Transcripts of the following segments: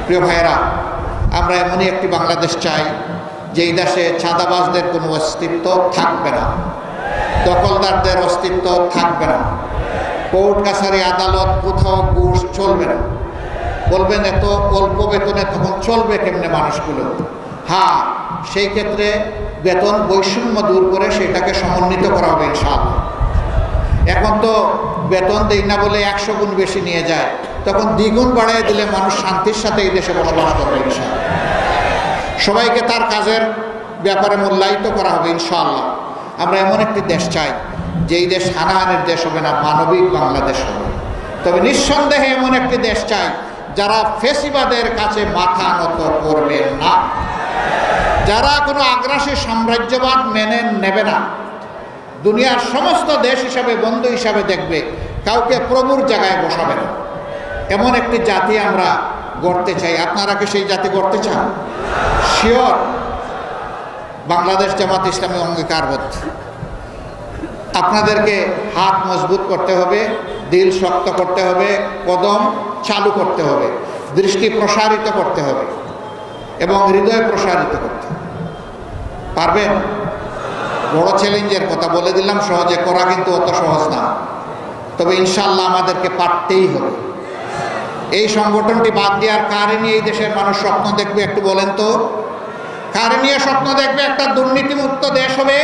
প্রিয় ভাইয়েরা, আমরা এমনই একটি বাংলাদেশ চাই যেই দেশে চাঁদাবাজদের কোনো অস্তিত্ব থাকবে না, দখলদারদের অস্তিত্ব থাকবে না, কোর্ট কাছারি আদালত কোথাও ঘুষ চলবে না। বলবেন এত অল্প বেতনে তখন চলবে কেমনে মানুষগুলো? হ্যাঁ, সেই ক্ষেত্রে বেতন বৈষম্য দূর করে সেটাকে সমন্বিত করা হবে ইনশাআল্লাহ। এখন তো বেতন দেই না বলে 100 গুণ বেশি নিয়ে যায়, তখন দ্বিগুণ বাড়িয়ে দিলে মানুষ শান্তির সাথে এই দেশে বসবাস করবে ইনশাআল্লাহ। সবাইকে তার কাজের ব্যাপারে মূল্যায়িত করা হবে ইনশাআল্লাহ। আমরা এমন একটি দেশ চাই যেই দেশ হানাহানির দেশ হবে না, মানবিক বাংলাদেশ হবে। তবে নিঃসন্দেহে এমন একটি দেশ চাই যারা ফেসিবাদের কাছে মাথা নত করবে না, যারা কোনো আগ্রাসী সাম্রাজ্যবাদ মেনে নেবে না, দুনিয়ার সমস্ত দেশ হিসাবে বন্ধু হিসাবে দেখবে, কাউকে প্রভুর জায়গায় বসাবে না। এমন একটি জাতি আমরা গড়তে চাই। আপনারা কি সেই জাতি গড়তে চান? শিওর। বাংলাদেশ জামাত ইসলামী অঙ্গীকারবদ্ধ। আপনাদেরকে হাত মজবুত করতে হবে, দিল শক্ত করতে হবে, কদম চালু করতে হবে, দৃষ্টি প্রসারিত করতে হবে এবং হৃদয় প্রসারিত করতে হবে। পারবেন? বড় চ্যালেঞ্জের কথা বলে দিলাম, সহজে করা কিন্তু অত সহজ না। তবে ইনশাআল্লাহ আমাদেরকে পারতেই হবে। এই সংগঠনটি বাদ দেওয়ার কারে নিয়ে এই দেশের মানুষ স্বপ্ন দেখবে একটু বলেন তো? কারে নিয়ে স্বপ্ন দেখবে একটা দুর্নীতিমুক্ত দেশ হবে?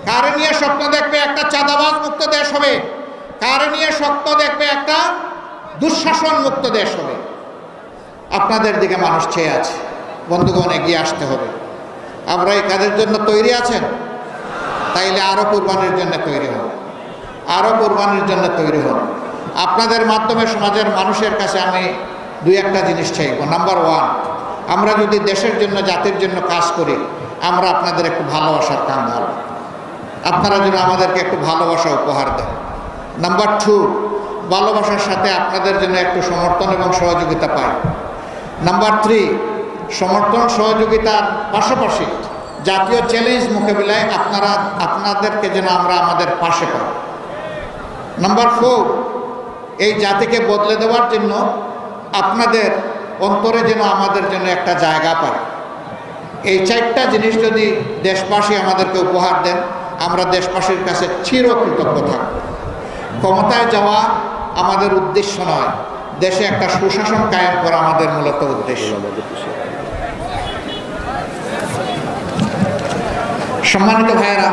কারে নিয়ে স্বপ্ন দেখবে একটা চাঁদাবাজ মুক্ত দেশ হবে? কারে নিয়ে স্বপ্ন দেখবে একটা দুঃশাসন মুক্ত দেশ হবে? আপনাদের দিকে মানুষ চেয়ে আছে। বন্ধুগণ, এগিয়ে আসতে হবে। আমরা এই কাজের জন্য তৈরি আছেন? তাইলে আরও কুরবানির জন্য তৈরি হন, আরও কুরবানির জন্য তৈরি হন। আপনাদের মাধ্যমে সমাজের মানুষের কাছে আমি 2-1টা জিনিস চাইব। নাম্বার 1, আমরা যদি দেশের জন্য জাতির জন্য কাজ করি, আমরা আপনাদের একটু ভালোবাসার কাঙ্গাল, আপনারা যেন আমাদেরকে একটু ভালোবাসা উপহার দেন। নাম্বার 2, ভালোবাসার সাথে আপনাদের জন্য একটু সমর্থন এবং সহযোগিতা পাই। নাম্বার 3, সমর্থন সহযোগিতার পাশাপাশি জাতীয় চ্যালেঞ্জ মোকাবিলায় আপনাদেরকে যেন আমরা আমাদের পাশে পাই। নাম্বার 4, এই জাতিকে বদলে দেওয়ার জন্য আপনাদের অন্তরে যেন আমাদের জন্য একটা জায়গা পায়। এই 4টা জিনিস যদি দেশবাসী আমাদেরকে উপহার দেন, আমরা দেশবাসীর কাছে চিরকৃতজ্ঞ থাকব। ক্ষমতায় যাওয়া আমাদের উদ্দেশ্য নয়, দেশে একটা সুশাসন কায়েম করা আমাদের মূলত উদ্দেশ্য। সম্মানিত ভাইয়েরা,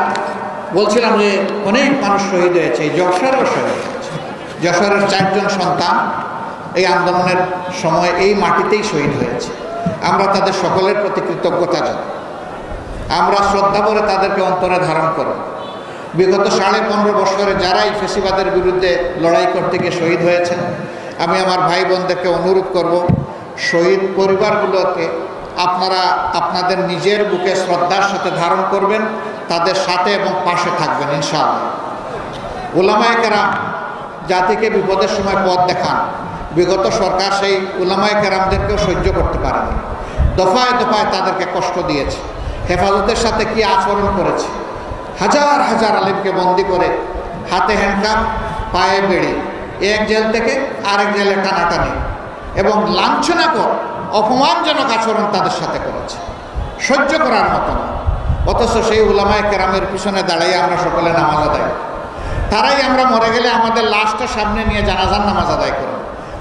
বলছিলাম যে অনেক মানুষ শহীদ হয়েছে, যশোরেও শহীদ হয়েছে। যশোরের 4 জন সন্তান এই আন্দোলনের সময় এই মাটিতেই শহীদ হয়েছে। আমরা তাদের সকলের প্রতি কৃতজ্ঞতা জানাই। আমরা শ্রদ্ধা করে তাদেরকে অন্তরে ধারণ করব। বিগত 15.5 বছরে যারা এই ফেসিবাদের বিরুদ্ধে লড়াই করতে গিয়ে শহীদ হয়েছেন, আমি আমার ভাই বোনদেরকে অনুরোধ করব, শহীদ পরিবারগুলোকে আপনারা আপনাদের নিজের বুকে শ্রদ্ধার সাথে ধারণ করবেন, তাদের সাথে এবং পাশে থাকবেন ইনশাআল্লাহ। উলামায়ে কেরাম জাতিকে বিপদের সময় পথ দেখান। বিগত সরকার সেই উলামায়ে কেরামদেরকেও সহ্য করতে পারেনি, দফায় দফায় তাদেরকে কষ্ট দিয়েছে, হেফাজতের সাথে কি আচরণ করেছে, হাজার হাজার আলিমকে বন্দি করে হাতে হ্যান্ডকাপ, পায়ে বেড়ি, এক জেল থেকে আরেক জেলে টানাটানি এবং লাঞ্ছনাকর অপমানজনক আচরণ তাদের সাথে করেছে, সহ্য করার মতো না। অথচ সেই উলামায়ে কেরামের পিছনে দাঁড়িয়ে আমরা সকলে নামাজ আদায়, তারাই আমরা মরে গেলে আমাদের লাশটা সামনে নিয়ে জানাজার নামাজ আদায় করি।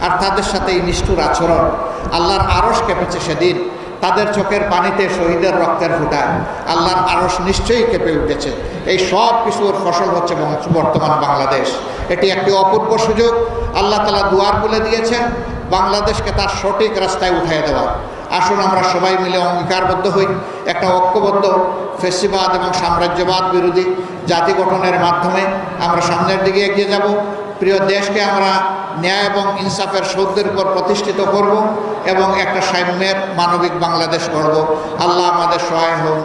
আর তাদের সাথে এই নিষ্ঠুর আচরণ, আল্লাহর আরশ কেঁপেছে সেদিন। তাদের চোখের পানিতে শহীদের রক্তের ফোঁটায় আল্লাহর আরশ নিশ্চয়ই কেঁপে উঠেছে। এই সব কিছুর ফসল হচ্ছে বর্তমান বাংলাদেশ। এটি একটি অপূর্ব সুযোগ। আল্লাহ তাআলা দুয়ার খুলে দিয়েছেন বাংলাদেশকে তার সঠিক রাস্তায় উঠিয়ে দেওয়ার। আসুন আমরা সবাই মিলে অঙ্গীকারবদ্ধ হই, একটা ঐক্যবদ্ধ ফেসিবাদ এবং সাম্রাজ্যবাদ বিরোধী জাতি গঠনের মাধ্যমে আমরা সামনের দিকে এগিয়ে যাব। প্রিয় দেশকে আমরা ন্যায় এবং ইনসাফের সৌধের উপর প্রতিষ্ঠিত করব এবং একটা সাম্যের মানবিক বাংলাদেশ গড়ব। আল্লাহ আমাদের সহায় হোক।